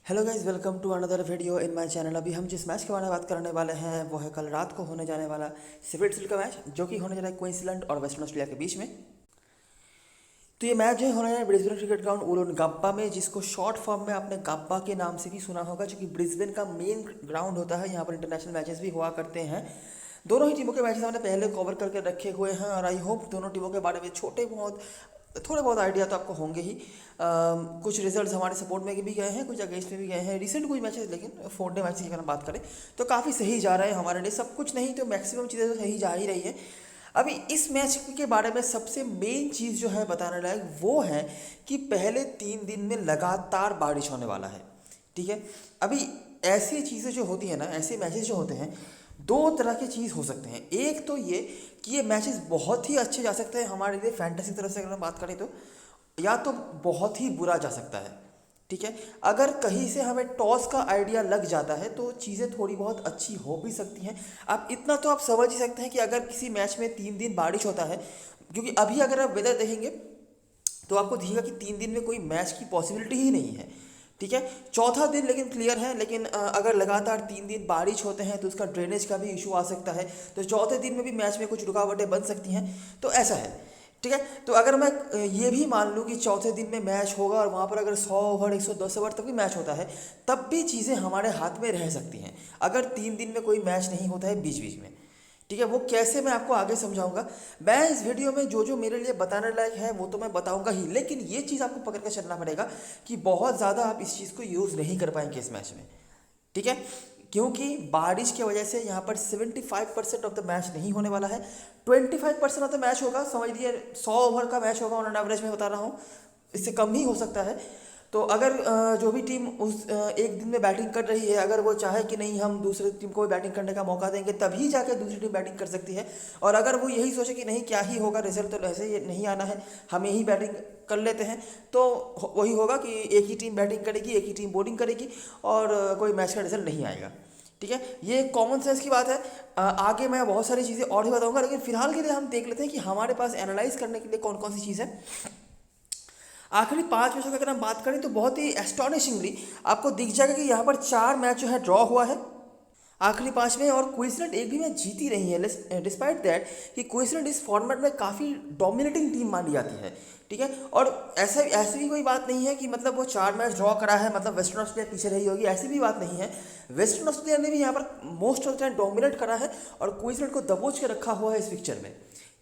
Hello guys, welcome to another video in my channel. अभी हम जिस मैच के बारे में बात करने वाले हैं वो है कल रात को होने जाने वाला सिविल का मैच, जो कि होने जा रहा है क्वींसलैंड और वेस्टर्न ऑस्ट्रेलिया के बीच में। तो ये मैच जो है होने जा रहा है ब्रिस्बेन क्रिकेट ग्राउंड वुलंगप्पा में, जिसको शॉर्ट फॉर्म में आपने गप्पा के नाम से भी सुना होगा, जो कि ब्रिस्बेन का मेन ग्राउंड होता है। यहाँ पर इंटरनेशनल मैचेस भी हुआ करते हैं। दोनों ही टीमों के मैचेस हमने पहले कवर करके रखे हुए हैं और आई होप दोनों टीमों के बारे में थोड़े बहुत आइडिया तो आपको होंगे ही। कुछ रिजल्ट्स हमारे सपोर्ट में भी गए हैं, कुछ अगेंस्ट में भी गए हैं रिसेंट कुछ मैचेस, लेकिन 4 डे मैच की अगर हम बात करें तो काफ़ी सही जा रहे हैं हमारे लिए। सब कुछ नहीं तो मैक्सिमम चीज़ें तो सही जा ही रही है। अभी इस मैच के बारे में सबसे मेन चीज़ जो है बताने लायक वो है कि पहले 3 दिन में लगातार बारिश होने वाला है। ठीक है, अभी ऐसी चीज़ें जो होती है ना, ऐसे मैचेस जो होते हैं, दो तरह की चीज़ हो सकते हैं। एक तो ये कि ये मैचेस बहुत ही अच्छे जा सकते हैं हमारे लिए फैंटेसी तरफ से अगर हम बात करें तो, या तो बहुत ही बुरा जा सकता है। ठीक है, अगर कहीं से हमें टॉस का आइडिया लग जाता है तो चीज़ें थोड़ी बहुत अच्छी हो भी सकती हैं। आप इतना तो आप समझ ही सकते हैं कि अगर किसी मैच में 3 दिन बारिश होता है, क्योंकि अभी अगर आप वेदर देखेंगे तो आपको दिखेगा कि 3 दिन में कोई मैच की पॉसिबिलिटी ही नहीं है। ठीक है, चौथा दिन लेकिन क्लियर है, लेकिन अगर लगातार 3 दिन बारिश होते हैं तो उसका ड्रेनेज का भी इशू आ सकता है, तो चौथे दिन में भी मैच में कुछ रुकावटें बन सकती हैं। तो ऐसा है। ठीक है, तो अगर मैं ये भी मान लूँ कि चौथे दिन में मैच होगा और वहाँ पर अगर 100 ओवर 110 ओवर तक भी मैच होता है, तब भी चीज़ें हमारे हाथ में रह सकती हैं अगर 3 दिन में कोई मैच नहीं होता है बीच बीच में। ठीक है, वो कैसे मैं आपको आगे समझाऊंगा। मैं इस वीडियो में जो जो मेरे लिए बताने लायक है वो तो मैं बताऊंगा ही, लेकिन ये चीज़ आपको पकड़ कर चलना पड़ेगा कि बहुत ज़्यादा आप इस चीज़ को यूज़ नहीं कर पाएंगे इस मैच में। ठीक है, क्योंकि बारिश की वजह से यहाँ पर 75% ऑफ द मैच नहीं होने वाला है। 25% ऑफ द मैच होगा, समझ लीजिए 100 ओवर का मैच होगा ऑन एन एवरेज में बता रहा हूँ, इससे कम ही हो सकता है। तो अगर जो भी टीम उस एक दिन में बैटिंग कर रही है, अगर वो चाहे कि नहीं हम दूसरे टीम को भी बैटिंग करने का मौका देंगे, तभी जाकर दूसरी टीम बैटिंग कर सकती है। और अगर वो यही सोचे कि नहीं क्या ही होगा, रिजल्ट तो ऐसे ही नहीं आना है, हम यही बैटिंग कर लेते हैं, तो वही होगा कि एक ही टीम बैटिंग करेगी, एक ही टीम बॉलिंग करेगी और कोई मैच का रिजल्ट नहीं आएगा। ठीक है, ये कॉमन सेंस की बात है। आगे मैं बहुत सारी चीज़ें और भी बताऊंगा, लेकिन फिलहाल के लिए हम देख लेते हैं कि हमारे पास एनालाइज करने के लिए कौन कौन सी चीज़ है। आखिरी 5 मैचों की अगर हम बात करें तो बहुत ही एस्टॉनिशिंगली आपको दिख जाएगा कि यहाँ पर 4 मैच जो है ड्रॉ हुआ है आखिरी 5 में, और क्वींसलैंड एक भी मैच जीती रही है, डिस्पाइट दैट कि क्वींसलैंड इस फॉर्मेट में काफ़ी डोमिनेटिंग टीम मानी जाती है। ठीक है, और ऐसी भी कोई बात नहीं है कि मतलब वो 4 मैच ड्रॉ करा है मतलब वेस्टर्न ऑस्ट्रेलिया पीछे रही होगी, ऐसी भी बात नहीं है। वेस्टर्न ऑस्ट्रेलिया ने भी यहाँ पर most of the time dominate करा है और क्वींसलैंड को दबोच के रखा हुआ है इस पिक्चर में।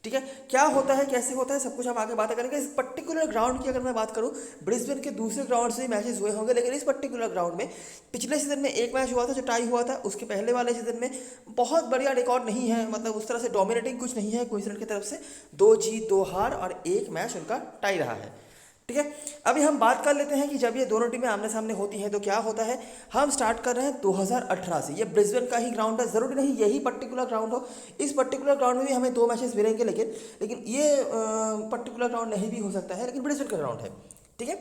ठीक है, क्या होता है कैसे होता है सब कुछ हम आगे बातें करेंगे। इस पर्टिकुलर ग्राउंड की अगर मैं बात करूं, ब्रिस्बेन के दूसरे ग्राउंड से मैचेस हुए होंगे, लेकिन इस पर्टिकुलर ग्राउंड में पिछले सीजन में एक मैच हुआ था जो टाई हुआ था, उसके पहले वाले सीजन में बहुत बढ़िया रिकॉर्ड नहीं है, मतलब उस तरह से डोमिनेटिंग कुछ नहीं है क्वींसलैंड की तरफ से। 2 जीत 2 हार और एक मैच उनका टाई रहा है। ठीक है, अभी हम बात कर लेते हैं कि जब ये दोनों टीमें आमने सामने होती हैं तो क्या होता है। हम स्टार्ट कर रहे हैं 2018 से। ये ब्रिस्बेन का ही ग्राउंड है, ज़रूरी नहीं यही पर्टिकुलर ग्राउंड हो। इस पर्टिकुलर ग्राउंड में भी हमें 2 मैचेस मिलेंगे, लेकिन ये पर्टिकुलर ग्राउंड नहीं भी हो सकता है, लेकिन ब्रिस्बेन का ग्राउंड है। ठीक है,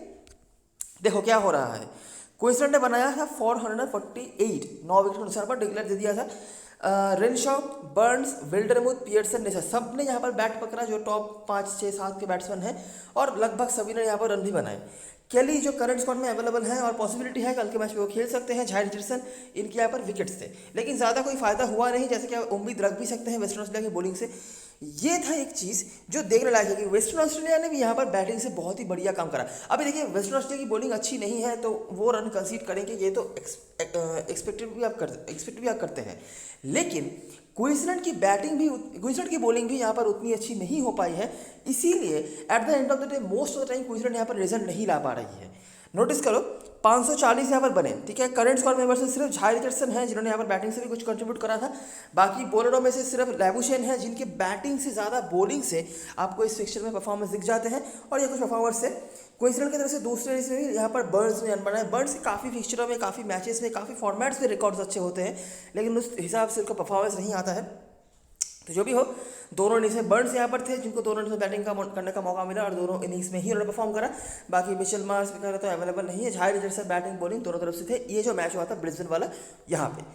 देखो क्या हो रहा है। क्वींसलैंड ने बनाया था 448, 9 विकेट के नुकसान पर डिक्लेयर दे दिया था। रेनशॉ, बर्न्स, विल्डरमुथ, पियर्सन ने सब ने यहाँ पर बैट पकड़ा, जो टॉप 5 6 7 के बैट्समैन हैं, और लगभग सभी ने यहाँ पर रन भी बनाए। केली जो करंट स्क्वाड में अवेलेबल है और पॉसिबिलिटी है कल के मैच में वो खेल सकते हैं। जाहिर रिचर्डसन इनके यहाँ पर विकेट्स थे, लेकिन ज़्यादा कोई फायदा हुआ नहीं, जैसे कि आप उम्मीद रख भी सकते हैं वेस्टर्न ऑस्ट्रेलिया की बॉलिंग से। ये था एक चीज़ जो देखने लायक है कि वेस्टर्न ऑस्ट्रेलिया ने भी यहाँ पर बैटिंग से बहुत ही बढ़िया काम करा। अभी देखिए वेस्टर्न ऑस्ट्रेलिया की बॉलिंग अच्छी नहीं है तो वो रन कंसीड करेंगे, ये तो एक्सपेक्ट भी आप करते हैं, लेकिन क्वींसलैंड की बॉलिंग भी यहाँ पर उतनी अच्छी नहीं हो पाई है, इसीलिए at the end of the day most of the time Queensland यहाँ पर रिजल्ट नहीं ला पा रही है। नोटिस करो 540 यहाँ पर बने। ठीक है, करंट स्क्वाड मेंबर से सिर्फ झाई रिचर्डसन है जिन्होंने यहाँ पर बैटिंग से भी कुछ कंट्रीब्यूट करा था। बाकी बॉलरों में से सिर्फ लैबुशेन है जिनके बैटिंग से ज़्यादा बॉलिंग से आपको इस फिक्चर में परफॉर्मेंस दिख जाते हैं, और ये कुछ परफॉर्मर्स से क्वींसलैंड की तरफ से दूसरे इसमें भी यहाँ पर बर्न्स ने रन बनाए। बर्न्स काफ़ी फिक्चरों में, काफ़ी मैचेस में, काफ़ी फॉर्मेट्स में रिकॉर्ड्स अच्छे होते हैं, लेकिन उस हिसाब से उनका परफॉर्मेंस नहीं आता है। तो जो भी हो, दोनों इनिंग्स में बर्न्स यहाँ पर थे जिनको दोनों इनिंग्स में बैटिंग करने का मौका मिला और दोनों इनिंग्स में ही उन्होंने परफॉर्म करा। बाकी मिचेल मार्श वगैरह तो अवेलेबल नहीं है। झाई रिचर्डसन बैटिंग बॉलिंग दोनों तरफ से थे। ये जो मैच हुआ था ब्रिस्बेन वाला यहाँ पे।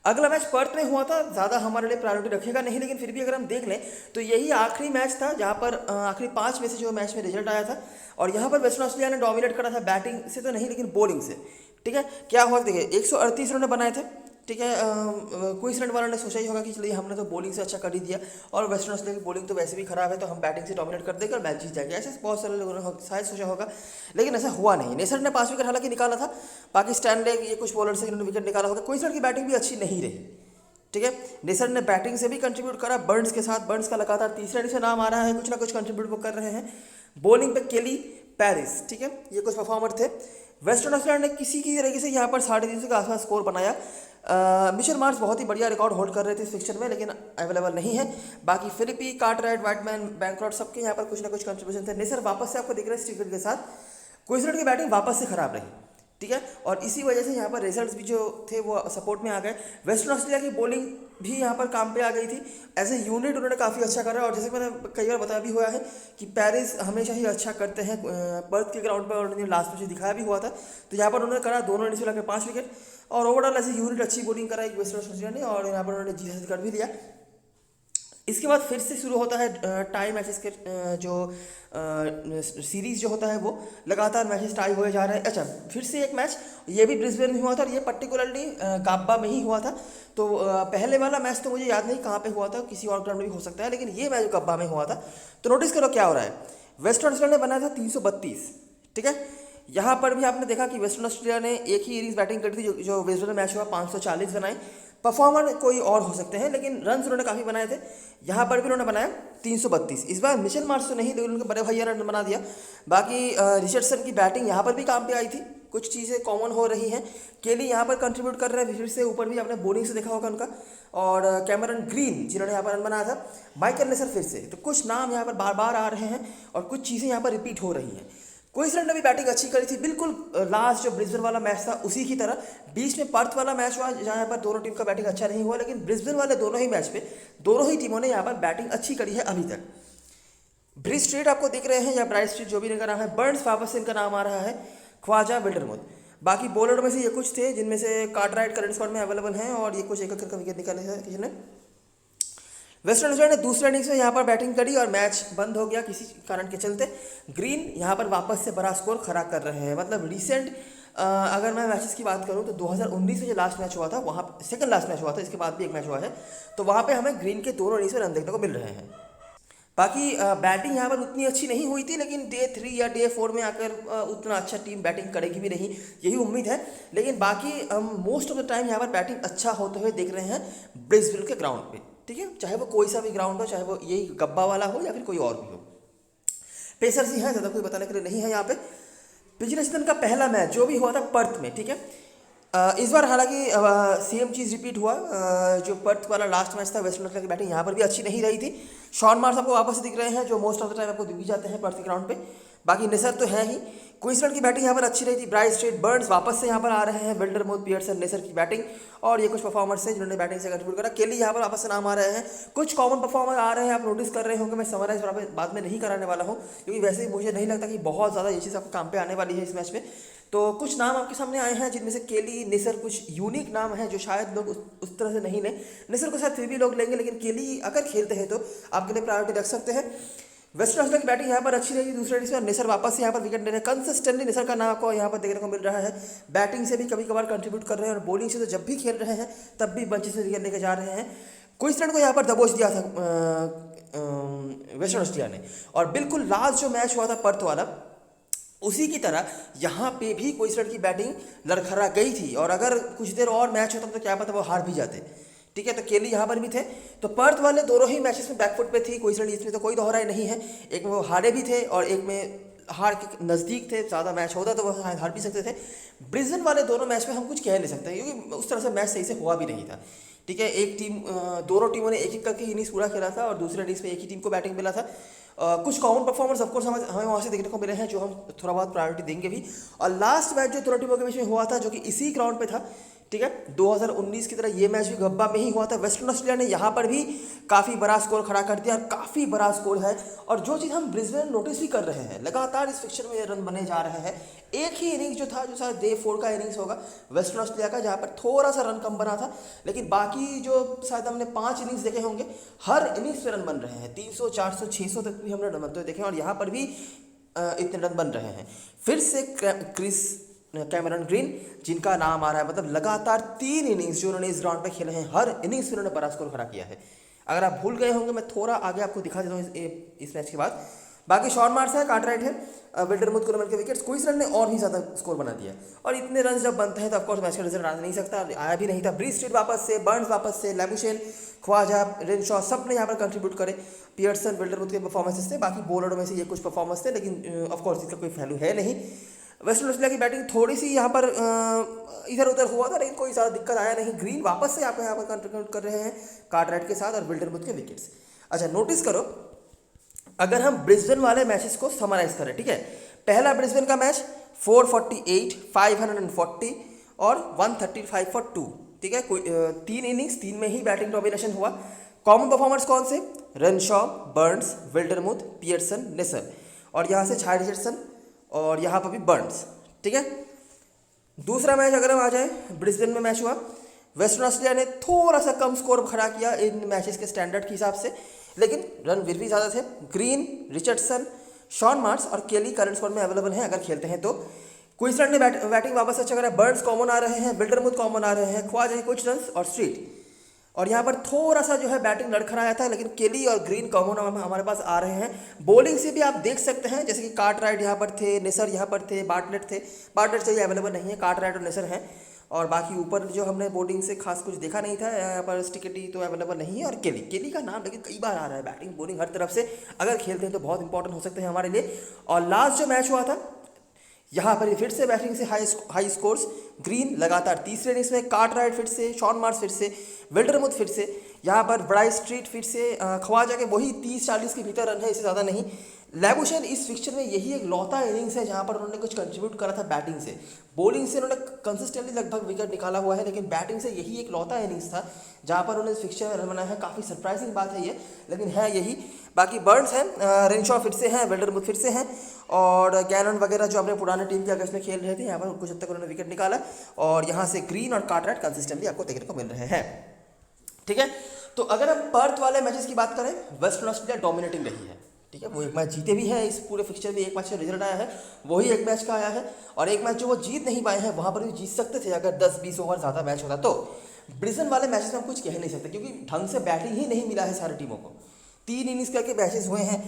अगला मैच पर्थ में हुआ था, ज़्यादा हमारे लिए प्रायोरिटी रखेगा नहीं, लेकिन फिर भी अगर हम देख लें तो यही आखिरी मैच था जहाँ पर आखिरी 5 में से जो मैच में रिजल्ट आया था, और यहाँ पर वेस्टर्न ऑस्ट्रेलिया ने डोमिनेट करा था बैटिंग से तो नहीं लेकिन बॉलिंग से। ठीक है, क्या हुआ देखिए 138 रन बनाए थे, ठीक है। क्वींसलैंड वालों ने सोचा ही होगा कि चलिए हमने तो बॉलिंग से अच्छा कर ही दिया और वेस्टर्न ऑस्ट्रेलिया की बॉलिंग तो वैसे भी खराब है, तो हम बैटिंग से डोमिनेट कर देंगे और मैच जीत जाएंगे, ऐसे बहुत सारे लोगों ने शायद सोचा होगा। लेकिन ऐसा हुआ नहीं। नेसर ने 5 विकेट हालांकि निकाला था, बाकी स्टैनले ये कुछ बॉलर से इन्होंने विकेट निकाला होगा। क्वींसलैंड की बैटिंग भी अच्छी नहीं रही, ठीक है। नेसर ने बैटिंग से भी कंट्रीब्यूट करा, बर्न्स के साथ, बर्न्स का लगातार तीसरे इनिंग्स में नाम आ रहा है, कुछ ना कुछ कंट्रीब्यूट वो कर रहे हैं। बॉलिंग पे केली, पेरिस, ठीक है, ये कुछ परफॉर्मर थे। वेस्टर्न ऑस्ट्रेलिया ने किसी की तरीके से यहाँ पर 350 के आसपास स्कोर बनाया। मिचेल मार्श बहुत ही बढ़िया रिकॉर्ड होल्ड कर रहे थे इस फिक्चर में, लेकिन अवेलेबल नहीं है। बाकी फिलिपी, कार्टराइट, वाइटमैन, बैंक्रॉट सबके यहाँ पर कुछ ना कुछ कंट्रीब्यूशन थे। नेसर वापस से आपको दिख रहे हैं स्टिक के साथ। क्वींसलैंड की बैटिंग वापस से खराब रही, ठीक है, और इसी वजह से यहाँ पर रिजल्ट्स भी जो थे वो सपोर्ट में आ गए। वेस्टर्न ऑस्ट्रेलिया की बॉलिंग भी यहाँ पर काम पे आ गई थी। एज ए यूनिट उन्होंने काफ़ी अच्छा करा, और जैसे कि मैंने कई बार बताया भी हुआ है कि पेरिस हमेशा ही अच्छा करते हैं पर्थ के ग्राउंड पर, उन्होंने लास्ट में दिखाया भी हुआ था। तो यहाँ पर उन्होंने करा दोनों इनिंग्स मिलाकर 5 विकेट, और ओवरऑल एज ए यूनिट अच्छी बॉलिंग करा एक वेस्टर्न ऑस्ट्रेलिया ने, और यहाँ पर उन्होंने जीत हासिल कर भी लिया। इसके बाद फिर से शुरू होता है टाई मैचेस के जो सीरीज जो होता है वो लगातार मैचेस टाई हुए जा रहे हैं। अच्छा, फिर से एक मैच ये भी ब्रिस्बेन में हुआ था, और ये पर्टिकुलरली गाब्बा में ही हुआ था। तो पहले वाला मैच तो मुझे याद नहीं कहाँ पे हुआ था, किसी और ग्राउंड में भी हो सकता है, लेकिन ये मैच गाब्बा में हुआ था। तो नोटिस करो क्या हो रहा है। वेस्टर्न ऑस्ट्रेलिया ने बनाया था 332, ठीक है। यहाँ पर भी आपने देखा कि वेस्टर्न ऑस्ट्रेलिया ने एक ही इनिंग्स बैटिंग करी थी, जो वेस्टर्न में मैच हुआ 540 बनाए। परफॉर्मर कोई और हो सकते हैं, लेकिन रन उन्होंने काफ़ी बनाए थे। यहाँ पर भी उन्होंने बनाया 332। इस बार मिचेल मार्श तो नहीं, लेकिन उनके बड़े भैया ने रन बना दिया। बाकी रिचर्डसन की बैटिंग यहाँ पर भी काम पे आई थी, कुछ चीज़ें कॉमन हो रही हैं। केली यहाँ पर कंट्रीब्यूट कर रहे हैं फिर से, ऊपर भी आपने बॉलिंग से देखा होगा उनका, और कैमरन ग्रीन जिन्होंने यहाँ पर रन बनाया था, माइकल नेसर फिर से। तो कुछ नाम यहाँ पर बार बार आ रहे हैं और कुछ चीज़ें यहाँ पर रिपीट हो रही हैं। क्वींसलैंड ने भी बैटिंग अच्छी करी थी, बिल्कुल लास्ट जो ब्रिस्बेन वाला मैच था उसी की तरह। बीच में पर्थ वाला मैच हुआ जहाँ पर दोनों टीम का बैटिंग अच्छा नहीं हुआ, लेकिन ब्रिस्बेन वाले दोनों ही मैच पे दोनों ही टीमों ने यहाँ पर बैटिंग अच्छी करी है अभी तक। ब्रिज स्ट्रीट आपको दिख रहे हैं, या ब्राइट स्ट्रीट जो भी इनका नाम है, बर्न्स वापस से इनका नाम आ रहा है, ख्वाजा, विल्डरमुथ। बाकी बॉलर में से ये कुछ थे जिनमें से कार्टराइट करंट स्क्वाड में अवेलेबल हैं, और ये कुछ एक करके विकेट निकाले हैं किसी ने। वेस्टर्न ऑस्ट्रेलिया ने दूसरे इनिंग्स में यहाँ पर बैटिंग करी और मैच बंद हो गया किसी कारण के चलते। ग्रीन यहाँ पर वापस से बड़ा स्कोर खड़ा कर रहे हैं। मतलब रिसेंट अगर मैं मैचेस की बात करूँ तो 2019 में जो लास्ट मैच हुआ था, वहाँ सेकंड लास्ट मैच हुआ था, इसके बाद भी एक मैच हुआ है, तो वहाँ पे हमें ग्रीन के दोनों इनिंग्स में रन देखने को मिल रहे हैं। बाकी बैटिंग यहाँ पर उतनी अच्छी नहीं हुई थी, लेकिन डे 3 या डे 4 में आकर उतना अच्छा टीम बैटिंग करेगी भी नहीं, यही उम्मीद है। लेकिन बाकी मोस्ट ऑफ द टाइम यहाँ पर बैटिंग अच्छा होते हुए देख रहे हैं ब्रिस्बेन के ग्राउंड पे, ठीक है, चाहे वो कोई सा भी ग्राउंड हो, चाहे वो यही गब्बा वाला हो या फिर कोई और भी हो। पेसर्स ही हैं, ज़्यादा कोई बताने के लिए नहीं है यहाँ पे। पिछले सीजन का पहला मैच जो भी हुआ था पर्थ में, ठीक है। इस बार हालांकि सेम चीज़ रिपीट हुआ, जो पर्थ वाला लास्ट मैच था, वेस्टर्न ऑस्ट्रेलिया की बैटिंग यहाँ पर भी अच्छी नहीं रही थी। शॉन मार्श आपको वापस दिख रहे हैं, जो मोस्ट ऑफ द टाइम आपको दिख भी जाते हैं पर्थ के ग्राउंड पे। बाकी नेसर तो है ही। क्वींसलैंड की बैटिंग यहाँ पर अच्छी रही थी, ब्राइट स्ट्रीट, बर्न्स वापस से यहाँ पर आ रहे हैं, विल्डरमुथ, पियर्सन, नेसर की बैटिंग, और ये कुछ परफॉर्मर्स हैं जिन्होंने बैटिंग से कंट्रीब्यूट करा। केली यहाँ पर वापस से नाम आ रहे हैं, कुछ कॉमन परफॉर्मर आ रहे हैं, आप नोटिस कर रहे होंगे। मैं समराइज बाद में नहीं कराने वाला हूँ, क्योंकि वैसे ही मुझे नहीं लगता कि बहुत ज़्यादा ये चीज़ आपको काम पे आने वाली है इस मैच में। तो कुछ नाम आपके सामने आए हैं, जिनमें से केली, नेसर कुछ यूनिक नाम हैं जो शायद लोग उस तरह से नहीं लें। नेसर को शायद फिर भी लोग लेंगे, लेकिन केली अगर खेलते हैं तो आपके लिए प्रायोरिटी रख सकते हैं। वेस्टर्न ऑस्ट्रेलिया की बैटिंग यहाँ पर अच्छी रही दूसरे इनिंग्स में, नेसर वापस से यहाँ पर विकेट ले रहे हैं। कंसिस्टेंटली नेसर का नाम आपको यहाँ पर देखने को मिल रहा है। बैटिंग से भी कभी कभार कंट्रीब्यूट कर रहे हैं, और बॉलिंग से तो जब भी खेल रहे हैं तब भी बंचेस में विकेट लेके जा रहे हैं। क्वींसलैंड को यहाँ पर दबोच दिया था वेस्टर्न ऑस्ट्रेलिया ने, और बिल्कुल लास्ट जो मैच हुआ था पर्थ वाला, उसी की तरह यहाँ पे भी क्वींसलैंड की बैटिंग लड़खड़ा गई थी, और अगर कुछ देर और मैच होता तो क्या पता वो हार भी जाते, ठीक है। तो केली यहाँ पर भी थे। तो पर्थ वाले दोनों ही मैचेस में बैकफुट पे थी क्वींसलैंड, इसमें तो कोई दोहराई नहीं है। एक में वो हारे भी थे और एक में हार के नज़दीक थे, ज़्यादा मैच होता तो वो हार भी सकते थे। ब्रिस्बेन वाले दोनों मैच में हम कुछ कह नहीं सकते, क्योंकि उस तरह से मैच सही से हुआ भी नहीं था, ठीक है। एक टीम दोनों टीमों ने एक एक करके इनिंग्स पूरा खेला था, और दूसरे इनिंग्स में एक ही टीम को बैटिंग मिला था। कुछ कॉमन परफॉर्मेंस ऑफकोर्स हमें वहाँ से देखने को मिले हैं, जो हम थोड़ा बहुत प्रायोरिटी देंगे भी। और लास्ट मैच जो दोनों टीमों के बीच में हुआ था, जो कि इसी ग्राउंड पे था, ठीक है, 2019 की तरह ये मैच भी गब्बा में ही हुआ था। वेस्टर्न ऑस्ट्रेलिया ने यहाँ पर भी काफ़ी बड़ा स्कोर खड़ा कर दिया, और काफ़ी बड़ा स्कोर है। और जो चीज़ हम ब्रिस्बेन नोटिस भी कर रहे हैं, लगातार इस फिक्चर में रन बने जा रहे हैं। एक ही इनिंग्स जो था, जो शायद डे 4 का इनिंग्स होगा वेस्टर्न ऑस्ट्रेलिया का, जहाँ पर थोड़ा सा रन कम बना था, लेकिन बाकी जो शायद हमने 5 इनिंग्स देखे होंगे, हर इनिंग्स पे रन बन रहे हैं। 300, 400, 600 तक भी हमने रन बनते हुए देखे, और यहाँ पर भी इतने रन बन रहे हैं। फिर से क्रिस कैमरन ग्रीन, जिनका नाम आ रहा है, मतलब लगातार 3 इनिंग्स जो उन्होंने इस ग्राउंड पे खेले हैं, हर इनिंग्स में उन्होंने बड़ा स्कोर खड़ा किया है। अगर आप भूल गए होंगे, मैं थोड़ा आगे आपको दिखा देता हूँ इस मैच के बाद। बाकी शॉन मार्स है, कार्टराइट है, विल्डरमुथ कोलमैन के विकेट्स, क्विंसलैंड ने और भी ज़्यादा स्कोर बना दिया। और इतने रन जब बनते हैं तो ऑफकोर्स मैच का रिजल्ट आ नहीं सकता, आया भी नहीं था। ब्रीज स्ट्रीट वापस से, बर्न्स वापस से, लैबुशेन, ख्वाजा, रेनशॉ, सब ने यहाँ पर कंट्रीब्यूट करे। पियर्सन, विल्डरमुथ के परफॉर्मेंसेस थे, बाकी बॉलरों में से ये कुछ परफॉर्मेंस थे, लेकिन ऑफकोर्स इसका कोई वैल्यू है नहीं। वेस्टर्न ऑस्ट्रेलिया की बैटिंग थोड़ी सी यहाँ पर इधर उधर हुआ था, लेकिन कोई ज़्यादा दिक्कत आया नहीं। ग्रीन वापस से आपको यहाँ पर कंट्रीब्यूट कर रहे हैं कार्टराइट के साथ और विल्डरमुथ के विकेट्स। अच्छा, नोटिस करो, अगर हम ब्रिस्बेन वाले मैचेस को समराइज करें, ठीक है, पहला ब्रिस्बेन का मैच 448, 540 और 135 फॉर 2, ठीक है, 3 इनिंग्स, 3 में ही बैटिंग डोमिनेशन हुआ। कॉमन परफॉर्मर्स कौन से? रेनशॉ, बर्न्स, विल्डरमुथ, पियर्सन, नेसर, और यहाँ से छाया रिचर्डसन और यहाँ पर भी बर्न्स, ठीक है। दूसरा मैच अगर हम आ जाए, ब्रिस्बेन में मैच हुआ, वेस्टर्न ऑस्ट्रेलिया ने थोड़ा सा कम स्कोर खड़ा किया इन मैचेस के स्टैंडर्ड के हिसाब से, लेकिन रन फिर भी ज़्यादा थे। ग्रीन, रिचर्डसन, शॉन मार्स और केली करंट स्क्वाड में अवेलेबल हैं अगर खेलते हैं तो। क्वींसलैंड ने बैटिंग वापस अच्छा करा, बर्न्स कॉमन आ रहे हैं, विल्डरमुथ कॉमन आ रहे हैं, ख्वाजा कुछ रन और स्ट्रीट। और यहाँ पर थोड़ा सा जो है बैटिंग लड़खड़ाया था, लेकिन केली और ग्रीन कॉमन हमारे पास आ रहे हैं। बॉलिंग से भी आप देख सकते हैं, जैसे कि कार्टराइट यहाँ पर थे, नेसर यहाँ पर थे, बार्टलेट थे। बार्टलेट से अवेलेबल नहीं है, कार्टराइट और नेसर हैं। और बाकी ऊपर जो हमने बॉलिंग से खास कुछ देखा नहीं था, यहाँ पर स्टिकेटी तो अवेलेबल नहीं है। और केली का नाम लेकिन कई बार आ रहा है, बैटिंग बॉलिंग हर तरफ से अगर खेलते हैं तो बहुत इंपॉर्टेंट हो सकते हैं हमारे लिए। और लास्ट जो मैच हुआ था, यहाँ पर फिर से बैटिंग से हाई स्कोर्स, ग्रीन लगातार तीसरे इनिंग्स में, कार्टराइट फिर से, शॉन मार्स फिर से, विल्डरमुथ फिर से, यहाँ पर ब्राइस स्ट्रीट फिर से, ख्वाजा के वही 30-40 के भीतर रन है, इससे ज़्यादा नहीं। लैबुशेन इस फिक्चर में यही एक लौता इनिंग्स है जहाँ पर उन्होंने कुछ कंट्रीब्यूट करा था बैटिंग से। बॉलिंग से उन्होंने कंसिस्टेंटली लगभग विकेट निकाला हुआ है, लेकिन बैटिंग से यही एक लौता इनिंग्स था जहाँ पर उन्होंने इस फिक्चर में रन बनाया है। काफ़ी सरप्राइजिंग बात है ये, लेकिन है यही। बाकी बर्न्स हैं, रेनशॉ फिर से हैं, विल्डरमुथ फिर से हैं, और गैलन वगैरह जो अपने पुराने टीम के अगेंस्ट में खेल रहे थे, यहाँ पर कुछ हद तक उन्होंने विकेट निकाला। और यहाँ से ग्रीन और कार्टराइट कंसिस्टेंटली आपको देखने को मिल रहे हैं, ठीक है। तो अगर हम पर्थ वाले मैचेस की बात करें, वेस्टर्न ऑस्ट्रेलिया डोमिनेटिंग रही है, ठीक है। वो एक मैच जीते भी हैं, इस पूरे फिक्चर में एक मैच का रिजल्ट आया है, वही एक मैच का आया है। और एक मैच जो वो जीत नहीं पाए हैं, वहाँ पर भी जीत सकते थे अगर 10-20 ओवर ज़्यादा मैच होता तो। ब्रिस्बेन वाले मैचेस में हम कुछ कह नहीं सकते, क्योंकि ढंग से बैटिंग ही नहीं मिला है सारी टीमों को। 3 इनिंग्स करके मैचेस हुए हैं,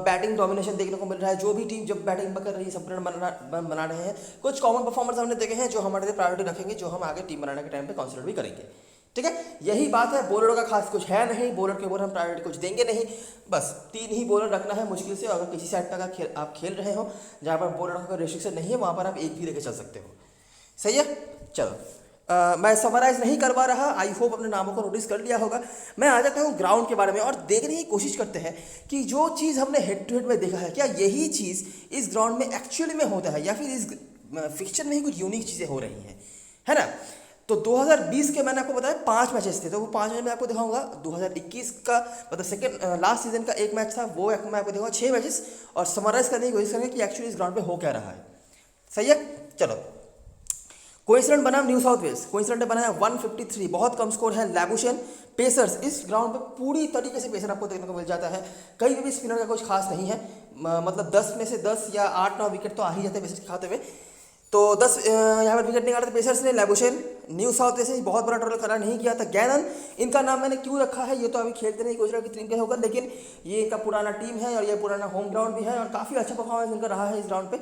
बैटिंग डोमिनेशन देखने को मिल रहा है। जो भी टीम जब बैटिंग कर रही है, सब रन बना रहे हैं। कुछ कॉमन परफॉर्मर्स हमने देखे हैं जो हमारे लिए प्रायोरिटी रखेंगे, जो हम आगे टीम बनाने के टाइम पे कंसिडर भी करेंगे, ठीक है। यही बात है, बॉलरों का खास कुछ है नहीं, बॉलर के ऊपर हम प्रायोरिटी कुछ देंगे नहीं। बस 3 ही बॉलर रखना है मुश्किल से। अगर किसी साइड पर आप खेल रहे हो जहाँ पर बॉलर का रेस्ट्रिक्शन नहीं है, वहाँ पर आप एक भी लेके चल सकते हो, सही है। चलो, मैं समराइज नहीं करवा रहा, आई होप अपने नामों को नोटिस कर लिया होगा। मैं आ जाता हूँ ग्राउंड के बारे में और देखने की कोशिश करते हैं कि जो चीज़ हमने हेड टू हेड में देखा है, क्या यही चीज़ इस ग्राउंड में एक्चुअली में होता है, या फिर इस फिक्चर में ही कुछ यूनिक चीज़ें हो रही हैं, है ना। तो 2020 के मैंने आपको बताया 5 मैचेस थे, तो वो 5 मैच मैं आपको दिखाऊंगा। 2021 का मतलब सेकेंड लास्ट सीजन का एक मैच था, वो मैं आपको दिखाऊंगा 6 मैचेस, और समराइज करने की कोशिश करेंगे कि एक्चुअली इस ग्राउंड पे हो क्या रहा है, सही है। चलो, क्वींसलैंड बनाम न्यू साउथ वेल्स, क्वींसलैंड ने बनाया 153, बहुत कम स्कोर है। लैबुशेन, पेसर्स, इस ग्राउंड पे पूरी तरीके से पेसर आपको देखने को मिल जाता है, कहीं भी स्पिनर का कुछ खास नहीं है। मतलब 10 में से 10 या 8-9 विकेट तो आ ही जाते हैं पेसर के खाते में। तो 10 यहाँ पर विकेट निकाले थे पेसर्स ने। लैबुशेन न्यू साउथ वेल्स से बहुत बड़ा टोटल खड़ा नहीं किया था। गैलन, इनका नाम मैंने क्यों रखा है, ये तो अभी खेलते नहीं, कोशिश की टीम के होगा, लेकिन ये इनका पुराना टीम है और ये पुराना होम ग्राउंड भी है और काफ़ी अच्छा परफॉर्मेंस इनका रहा है इस ग्राउंड पे,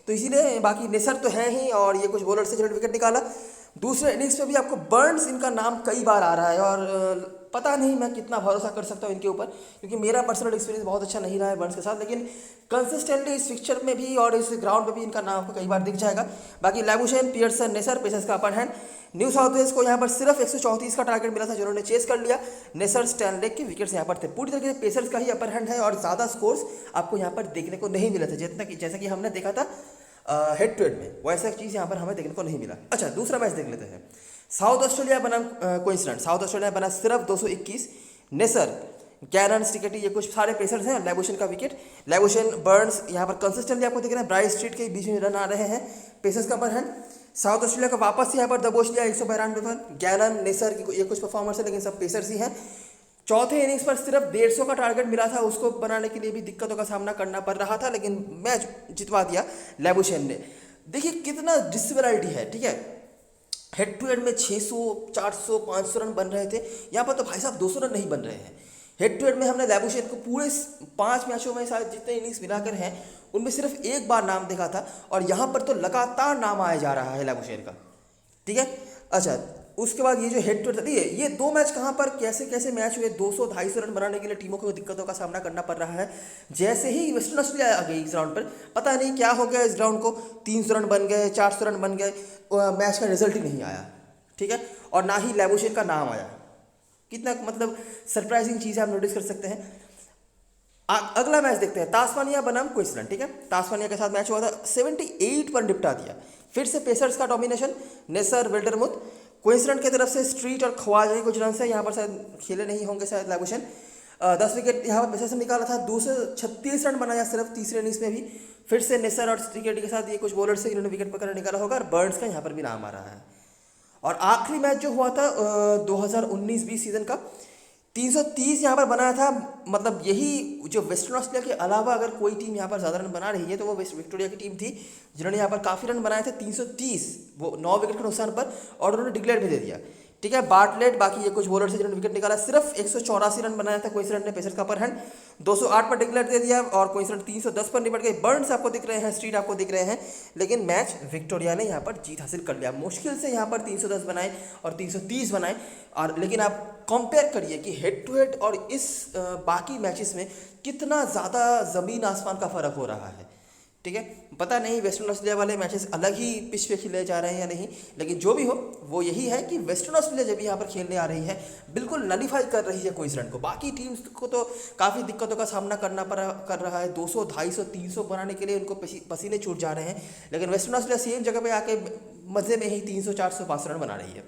तो इसीलिए। बाकी नेसर तो है ही, और ये कुछ बॉलर से जो विकेट निकाला। दूसरे इनिंग्स में भी आपको बर्न्स, इनका नाम कई बार आ रहा है, और पता नहीं मैं कितना भरोसा कर सकता हूँ इनके ऊपर, क्योंकि मेरा पर्सनल एक्सपीरियंस बहुत अच्छा नहीं रहा है बर्न्स के साथ, लेकिन कंसिस्टेंटली इस फिक्चर में भी और इस ग्राउंड पे भी इनका नाम आपको कई बार दिख जाएगा। बाकी लैबुशेन, पियर्सन, नेसर, पेसर्स का upper hand. New South Wales को यहाँ पर सिर्फ 134 का टारगेट मिला था, जिन्होंने चेस कर लिया। नेसर, स्टैनलेक के विकेट्स यहाँ पर थे। पूरी तरीके से पेसर्स का ही अपर हैंड है, और ज़्यादा स्कोर्स आपको यहाँ पर देखने को नहीं मिले थे, जैसा कि हमने देखा था हेड टू हेड में, वैसा चीज़ यहाँ पर हमें देखने को नहीं मिला। अच्छा, दूसरा मैच देख लेते हैं। साउथ ऑस्ट्रेलिया बनाम क्वींसलैंड, साउथ ऑस्ट्रेलिया बना सिर्फ 221। नेसर, गैरन, स्टिकेटी, ये कुछ सारे पेसर्स हैं। लैबुशेन का विकेट, लैबुशेन, बर्न्स यहाँ पर कंसिस्टेंटली आपको दिख रहे हैं, ब्राइस स्ट्रीट के बीच में रन आ रहे हैं, पेसर्स का अपर हैंड। साउथ ऑस्ट्रेलिया को वापस से यहाँ पर दबोच लिया 192 रन। गैलन, नेसर की ये कुछ परफॉर्मर्स है, लेकिन सब पेसर्स ही हैं। चौथे इनिंग्स पर सिर्फ 150 का टारगेट मिला था, उसको बनाने के लिए भी दिक्कतों का सामना करना पड़ रहा था, लेकिन मैच जितवा दिया लैबुशेन ने। देखिए कितना डिससिमिलरिटी है, ठीक है। हेड टू हेड में 600, 400, 500 रन बन रहे थे, यहाँ पर तो भाई साहब 200 रन नहीं बन रहे हैं। हेड टू हेड में हमने लैबुशेन को पूरे 5 मैचों में शायद जितने इनिंग्स मिलाकर हैं उनमें सिर्फ एक बार नाम देखा था, और यहाँ पर तो लगातार नाम आया जा रहा है लैबुशेन का, ठीक है। अच्छा, उसके बाद ये जो हेड टू हेड, ये 2 मैच कहाँ पर कैसे कैसे मैच हुए, 200-250 रन बनाने के लिए टीमों को दिक्कतों का सामना करना पड़ रहा है। जैसे ही वेस्टर्न ऑस्ट्रेलिया आ गई इस ग्राउंड पर, पता नहीं क्या हो गया इस ग्राउंड को, 300 रन बन गए, 400 रन बन गए, मैच का रिजल्ट ही नहीं आया, ठीक है। और ना ही लैबुशेन का नाम आया। कितना मतलब सरप्राइजिंग चीज़ है, आप नोटिस कर सकते हैं। अगला मैच देखते हैं, तास्मानिया बनाम क्वींसलैंड, ठीक है। तास्मानिया के साथ मैच हुआ था, 78 पर निपटा दिया। फिर से पेसर्स का डोमिनेशन, नेसर, विल्डरमुथ। क्वींसलैंड की तरफ से स्ट्रीट और ख्वाजा कुछ रन से, यहाँ पर शायद खेले नहीं होंगे शायद लैबुशेन। 10 विकेट यहाँ पर पेसर्स ने निकाला था, 236 रन बनाया सिर्फ तीसरे इनिंग्स में भी। फिर से नेसर और स्ट्रीट के साथ ये कुछ बॉलर से इन्होंने विकेट पकड़ निकाला होगा, और बर्न्स का यहाँ पर भी नाम आ रहा है। और आखिरी मैच जो हुआ था 2019-20 सीजन का, 330 यहाँ पर बनाया था। मतलब यही जो वेस्टर्न ऑस्ट्रेलिया के अलावा अगर कोई टीम यहाँ पर ज़्यादा रन बना रही है तो वो वेस्ट विक्टोरिया की टीम थी, जिन्होंने यहाँ पर काफ़ी रन बनाए थे, 330, वो 9 विकेट के नुकसान पर, और उन्होंने डिक्लेयर भी दे दिया, ठीक है। बार्टलेट, बाकी ये कुछ बॉलर से जिन्होंने विकेट निकाला, सिर्फ 184 रन बनाया था क्वींसलैंड ने पेसर्स का अपर हैंड, 208 पर डिक्लेयर दे दिया, और क्वींसलैंड 310 पर निपट गई। बर्न्स आपको दिख रहे हैं, स्ट्रीट आपको दिख रहे हैं, लेकिन मैच विक्टोरिया ने यहाँ पर जीत हासिल कर लिया। मुश्किल से यहाँ पर 310 बनाए और 330 बनाए, और लेकिन आप कंपेयर करिए कि हेड टू हेड और इस बाकी मैचेस में कितना ज़्यादा ज़मीन आसमान का फ़र्क हो रहा है, ठीक है। पता नहीं वेस्टर्न ऑस्ट्रेलिया वाले मैचेस अलग ही पिच पे खेले जा रहे हैं या नहीं, लेकिन जो भी हो वो यही है कि वेस्टर्न ऑस्ट्रेलिया जब यहाँ पर खेलने आ रही है बिल्कुल नलीफाई कर रही है क्वींसलैंड को। बाकी टीम्स को तो काफ़ी दिक्कतों का सामना कर रहा है, 200, 250, 300 बनाने के लिए उनको पसीने छूट जा रहे हैं, लेकिन वेस्टर्न ऑस्ट्रेलिया सेम जगह पर आके मज़े में ही 300, 400, 500 रन बना रही है।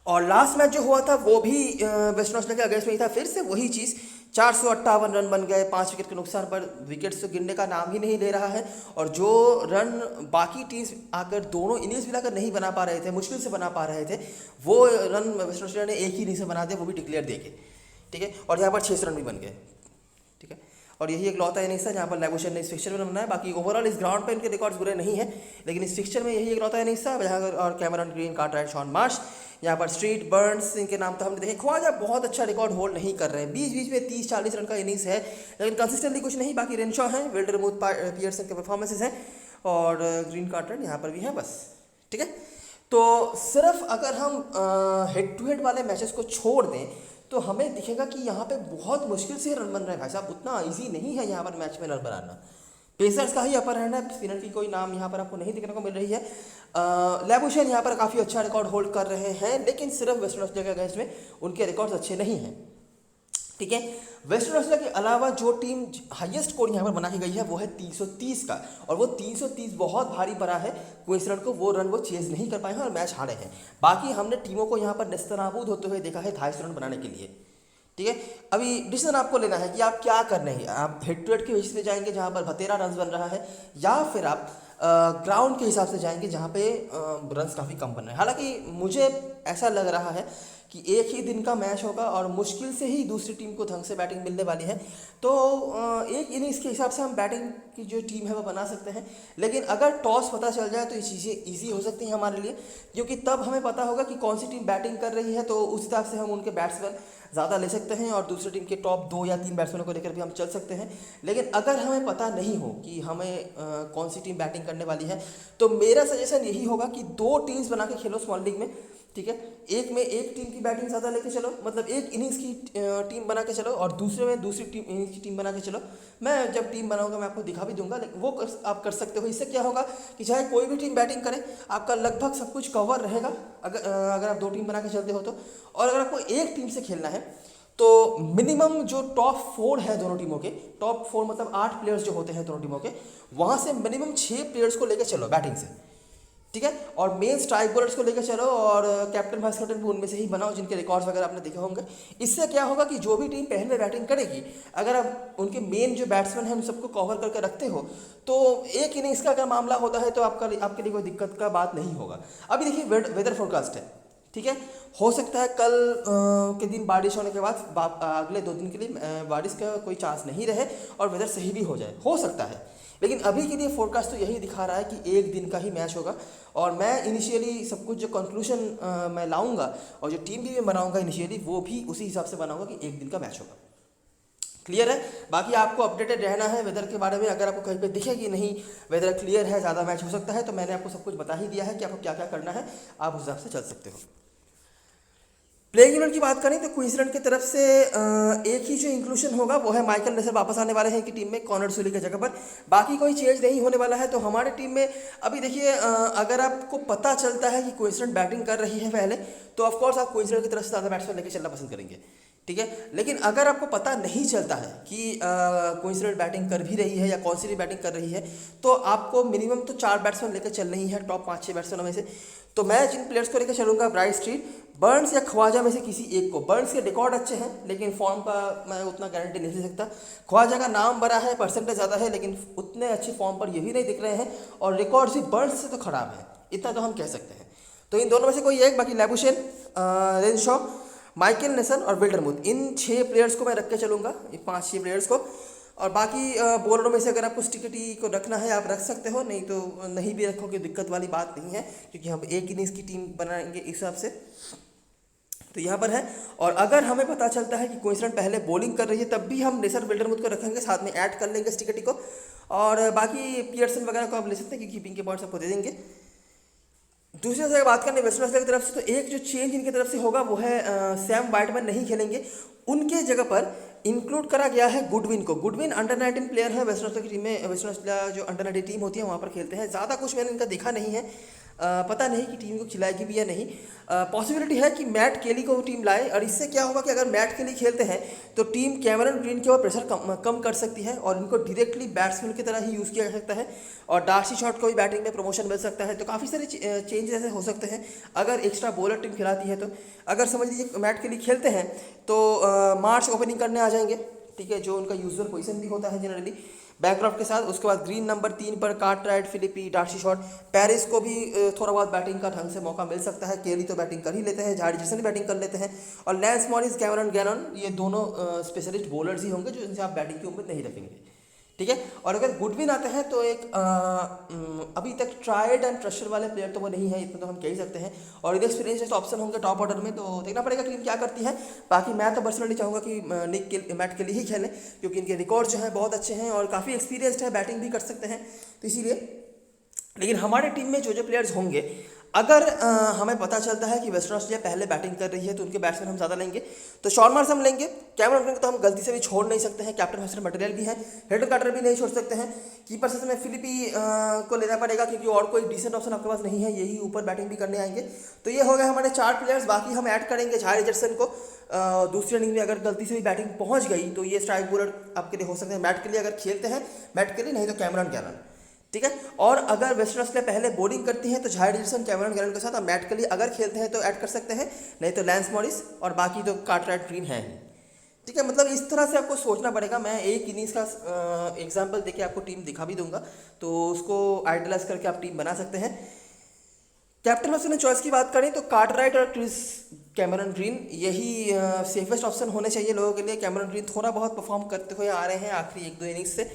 और लास्ट मैच जो हुआ था वो भी वेस्टर्न ऑस्ट्रेलिया के अगेंस्ट में ही था, फिर से वही चीज़, 458 रन बन गए 5 विकेट के नुकसान पर। विकेट्स तो गिरने का नाम ही नहीं ले रहा है, और जो रन बाकी टीम्स आकर दोनों इनिंग्स मिलाकर नहीं बना पा रहे थे, मुश्किल से बना पा रहे थे, वो रन वेस्टर्न ऑस्ट्रेलिया ने एक ही इनिंग्स में बना दिया, वो भी डिक्लेयर देके, ठीक है। और यहाँ पर 600 रन भी बन गए, ठीक है। और यही एक लौता इनिंग्स था जहाँ पर लैबुशेन ने इस फिक्चर में बनाया। बाकी ओवरऑल इस ग्राउंड पर इनके रिकॉर्ड्स बुरे नहीं है, लेकिन इस फिक्चर में यही एक लौता इनिंग्स था जहाँ, और Cameron green, Cartwright, Shaun Marsh, यहाँ पर स्ट्रीट, बर्न्स, इनके नाम तो हमने देखे। ख्वाजा बहुत अच्छा रिकॉर्ड होल्ड नहीं कर रहे हैं, बीच बीच में 30-40 रन का इनिंग्स है, लेकिन कंसिस्टेंटली कुछ नहीं। बाकी रेनशॉ हैं, विल्डरमुथ, पियर्सन के परफॉर्मेंसेज हैं, और ग्रीन, कार्टराइट यहाँ पर भी हैं, बस, ठीक है। तो सिर्फ अगर हम हेड टू हेड वाले मैचेस को छोड़ दें तो हमें दिखेगा कि यहाँ पे बहुत मुश्किल से रन बन रहे हैं भाई साहब, उतना इजी नहीं है यहाँ पर मैच में रन बनाना। पेसर्स का ही अपर हैंड है, स्पिनर की कोई नाम यहाँ पर आपको नहीं देखने को मिल रही है। लैबुशेन यहाँ पर काफ़ी अच्छा रिकॉर्ड होल्ड कर रहे हैं, लेकिन सिर्फ वेस्टर्न ऑस्ट्रेलिया के अगेंस्ट में उनके रिकॉर्ड्स अच्छे नहीं हैं, ठीक है। वेस्टर्न ऑस्ट्रेलिया के अलावा जो टीम हाईएस्ट स्कोर यहाँ पर बना के गई है वो है 330 का, और वो 330 बहुत भारी पड़ा है क्वींसलैंड को, वो रन वो चेज नहीं कर पाए हैं और मैच हारे हैं। बाकी हमने टीमों को यहाँ पर नेस्तनाबूद होते हुए देखा है 250 रन बनाने के लिए, ठीक है। अभी डिसीजन आपको लेना है कि आप क्या करने हैं। आप हेड टू हेड के बेसिस पे जाएंगे जहाँ पर 13 रन बन रहा है, या फिर आप ग्राउंड के हिसाब से जाएंगे जहाँ पे रन्स काफ़ी कम बन रहे हैं। हालांकि मुझे ऐसा लग रहा है कि एक ही दिन का मैच होगा और मुश्किल से ही दूसरी टीम को ढंग से बैटिंग मिलने वाली है, तो एक इनिंग्स के हिसाब से हम बैटिंग की जो टीम है वो बना सकते हैं। लेकिन अगर टॉस पता चल जाए तो ये चीज़ें ईजी हो सकती हैं हमारे लिए, क्योंकि तब हमें पता होगा कि कौन सी टीम बैटिंग कर रही है, तो उस हिसाब से हम उनके बैट्समैन ज़्यादा ले सकते हैं और दूसरी टीम के टॉप 2 या 3 बैट्समैनों को लेकर भी हम चल सकते हैं। लेकिन अगर हमें पता नहीं हो कि हमें कौन सी टीम बैटिंग करने वाली है, तो मेरा सजेशन यही होगा कि 2 टीम्स बना के खेलो स्मॉल लीग में, ठीक है। एक में एक टीम की बैटिंग ज़्यादा लेके चलो, मतलब एक इनिंग्स की टीम बना के चलो, और दूसरे में दूसरी टीम इनिंग्स की टीम बना के चलो। मैं जब टीम बनाऊंगा मैं आपको दिखा भी दूंगा, लेकिन वो आप कर सकते हो। इससे क्या होगा कि चाहे कोई भी टीम बैटिंग करे, आपका लगभग सब कुछ कवर रहेगा अगर आप 2 टीम बना के चलते हो तो। और अगर आपको एक टीम से खेलना है तो मिनिमम जो टॉप 4 है दोनों टीमों के, टॉप 4 मतलब 8 प्लेयर्स जो होते हैं दोनों टीमों के, वहाँ से मिनिमम 6 प्लेयर्स को लेकर चलो बैटिंग से, ठीक है। और मेन स्ट्राइक बॉलर्स को लेकर चलो, और कैप्टन वाइस कैप्टन भी उनमें से ही बनाओ जिनके रिकॉर्ड्स वगैरह आपने देखे होंगे। इससे क्या होगा कि जो भी टीम पहले बैटिंग करेगी, अगर आप उनके मेन जो बैट्समैन हैं उन सबको कवर करके रखते हो, तो एक इनिंग्स का अगर मामला होता है तो आपके लिए कोई दिक्कत का बात नहीं होगा। अभी देखिए वेदर फोरकास्ट है, ठीक है। हो सकता है कल के दिन बारिश होने के बाद अगले 2 दिन के लिए बारिश का कोई चांस नहीं रहे और वेदर सही भी हो जाए, हो सकता है। लेकिन अभी के लिए फोरकास्ट तो यही दिखा रहा है कि एक दिन का ही मैच होगा। और मैं इनिशियली सब कुछ जो कंक्लूजन मैं लाऊंगा और जो टीम भी मैं बनाऊंगा इनिशियली, वो भी उसी हिसाब से बनाऊंगा कि एक दिन का मैच होगा। क्लियर है? बाकी आपको अपडेटेड रहना है वेदर के बारे में। अगर आपको कहीं पे दिखे कि नहीं वेदर क्लियर है, ज़्यादा मैच हो सकता है, तो मैंने आपको सब कुछ बता ही दिया है कि आपको क्या क्या करना है, आप उस हिसाब से चल सकते हो। प्लेइंग 11 की बात करें तो क्वींसलैंड की तरफ से एक ही जो इंक्लूजन होगा वो है माइकल नेसर वापस आने वाले हैं कि टीम में कॉनर सूली की जगह पर। बाकी कोई चेंज नहीं होने वाला है। तो हमारे टीम में अभी देखिए, अगर आपको पता चलता है कि क्वींसलैंड बैटिंग कर रही है पहले, तो ऑफकोर्स आप क्वींसलैंड की तरफ से ज़्यादा बैट्समैन लेकर चलना पसंद करेंगे, ठीक है। लेकिन अगर आपको पता नहीं चलता है कि क्वींसलैंड बैटिंग कर भी रही है या कौन सी भी बैटिंग कर रही है, तो आपको मिनिमम तो 4 बैट्समैन लेकर चलना ही है टॉप 5-6 बैट्समैनों में से। तो मैं जिन प्लेयर्स को लेकर चलूँगा, ब्राइट स्ट्रीट, बर्न्स या ख्वाजा में से किसी एक को। बर्न्स के रिकॉर्ड अच्छे हैं लेकिन फॉर्म का मैं उतना गारंटी नहीं दे सकता। ख्वाजा का नाम बड़ा है, परसेंटेज ज़्यादा है, लेकिन उतने अच्छे फॉर्म पर ये भी नहीं दिख रहे हैं और रिकॉर्ड भी बर्न्स से तो खराब है, इतना तो हम कह सकते हैं। तो इन दोनों में से कोई एक, बाकी लैबुशेन, रेनशॉ, माइकल नेसन और विल्डरमुथ, इन 6 प्लेयर्स को मैं रख के चलूँगा, 5-6 प्लेयर्स को। और बाकी बॉलरों में से अगर आपको स्टिकटी को रखना है आप रख सकते हो, नहीं तो नहीं भी रखोगे, दिक्कत वाली बात नहीं है, क्योंकि हम एक इनिंग्स की टीम बनाएंगे इस हिसाब से। तो यहाँ पर है। और अगर हमें पता चलता है कि क्वींसलैंड पहले बॉलिंग कर रही है, तब भी हम नेसर विल्डरमुथ को रखेंगे, साथ में ऐड कर लेंगे स्टिकटी को। और बाकी पियर्सन वगैरह को आप ले सकते हैं क्योंकि कीपिंग के पॉइंट्स आपको दे देंगे। दूसरी तरफ बात करें वेस्टर्न ऑस्ट्रेलिया की तरफ से, तो एक जो चेंज इनकी तरफ से होगा वो है सैम वाइटमैन नहीं खेलेंगे, उनके जगह पर इंक्लूड करा गया है गुडविन को। गुडविन अंडर 19 प्लेयर है वेस्टर्न ऑस्ट्रेलिया की टीम में। वेस्टर्न ऑस्ट्रेलिया जो अंडर 19 टीम होती है वहाँ पर खेलते हैं। ज़्यादा कुछ मैंने इनका देखा नहीं है, पता नहीं कि टीम को खिलाएगी भी या नहीं। पॉसिबिलिटी है कि मैट केली को टीम लाए, और इससे क्या होगा कि अगर मैट केली खेलते हैं तो टीम कैमरन ग्रीन के ऊपर प्रेशर कम कर सकती है और इनको डायरेक्टली बैट्समैन की तरह ही यूज़ किया जा सकता है, और डार्सी शॉट को भी बैटिंग में प्रमोशन मिल सकता है। तो काफ़ी सारे चेंजेस ऐसे हो सकते हैं अगर एक्स्ट्रा बॉलर टीम खिलाती है तो। अगर समझ लीजिए मैट केली खेलते हैं तो मार्च ओपनिंग करने आ जाएंगे, ठीक है, जो उनका यूजुअल पोजीशन भी होता है जनरली बैकड्रॉप के साथ। उसके बाद ग्रीन नंबर 3 पर Cartwright, Philippe, D'Arcy Short, Paris को भी थोड़ा बहुत बैटिंग का ढंग से मौका मिल सकता है। केली तो बैटिंग कर ही लेते हैं, जारी जैसन भी बैटिंग कर लेते हैं, और लैंस मॉरिस, कैमरन गैनन, ये दोनों स्पेशलिस्ट बॉलर्स ही होंगे जो इनसे आप बैटिंग की उम्मीद नहीं रखेंगे, ठीक है। और अगर गुडविन आते हैं तो एक अभी तक ट्राइड एंड ट्रस्टेड वाले प्लेयर तो वो नहीं है, इतना तो हम कह ही सकते हैं, और इनएक्सपीरियंस्ड ऑप्शन होंगे टॉप ऑर्डर में। तो देखना पड़ेगा टीम क्या करती है। बाकी मैं तो पर्सनली चाहूँगा कि मैट के लिए ही खेलें, क्योंकि इनके रिकॉर्ड जो है बहुत अच्छे हैं और काफ़ी एक्सपीरियंस्ड है, बैटिंग भी कर सकते हैं, तो इसीलिए। लेकिन हमारे टीम में जो जो प्लेयर्स होंगे, अगर हमें पता चलता है कि वेस्टर्न ऑस्ट्रेलिया पहले बैटिंग कर रही है तो उनके बैट्समैन हम ज़्यादा लेंगे, तो शॉन मार्श हम लेंगे। कैमरन ग्रीन को तो हम गलती से भी छोड़ नहीं सकते हैं, कैप्टन हॉस्टन मटेरियल भी है, हेडर कार्टर भी नहीं छोड़ सकते हैं। कीपर से में फिलिपी को लेना पड़ेगा क्योंकि और कोई डिसेंट ऑप्शन आपके पास नहीं है, यही ऊपर बैटिंग भी करने आएंगे। तो ये हो गए हमारे 4 प्लेयर्स। बाकी हम ऐड करेंगे झारी रिचर्डसन को। दूसरी इनिंग में अगर गलती से भी बैटिंग पहुँच गई तो ये स्ट्राइक बॉलर आपके लिए हो सकते हैं। मैट के लिए अगर खेलते हैं मैट के लिए, नहीं तो कैमरन गैनन, ठीक है। और अगर वेस्टर्न ऑस्ट्रेलिया पहले बॉलिंग करती है तो झारी रिचर्डसन, कैमरन गैनन के साथ आप मैट के लिए अगर खेलते हैं तो ऐड कर सकते हैं, नहीं तो लैंस मॉरिस, और बाकी तो कार्टराइट ग्रीन है, ठीक है। मतलब इस तरह से आपको सोचना पड़ेगा। मैं एक इनिंग्स का एग्जांपल देके आपको टीम दिखा भी दूंगा, तो उसको आइडलाइज करके आप टीम बना सकते हैं। कैप्टन ऑप्शन चॉइस की बात करें तो कार्टराइट और क्रिस कैमरन ग्रीन यही सेफेस्ट ऑप्शन होने चाहिए लोगों के लिए। कैमरन ग्रीन थोड़ा बहुत परफॉर्म करते हुए आ रहे हैं आखिरी 1-2 इनिंग्स से,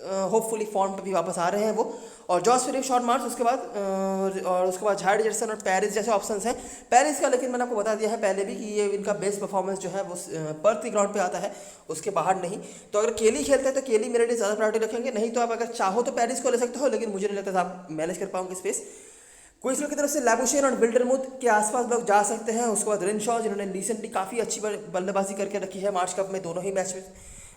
होपफुली फॉर्म पे भी वापस आ रहे हैं वो। और जॉस फिलिप, शॉन मार्श, उसके बाद झारी रिचर्डसन और पेरिस जैसे ऑप्शंस हैं। पेरिस का लेकिन मैंने आपको बता दिया है पहले भी कि ये इनका बेस्ट परफॉर्मेंस जो है वो पर्थ के ग्राउंड पे आता है, उसके बाहर नहीं। तो अगर केली खेलते हैं तो केली मेरे लिए ज़्यादा प्रायोरिटी रखेंगे, नहीं तो आप अगर चाहो तो पेरिस को ले सकते हो, लेकिन मुझे नहीं लगता आप मैनेज कर पाओगे स्पेस। क्वींसलैंड की तरफ से लैबुशेन और विल्डरमुथ के आसपास लोग जा सकते हैं। उसके बाद रेनशॉ, जिन्होंने रिसेंटली काफ़ी अच्छी बल्लेबाजी करके रखी है मार्च कप में, दोनों ही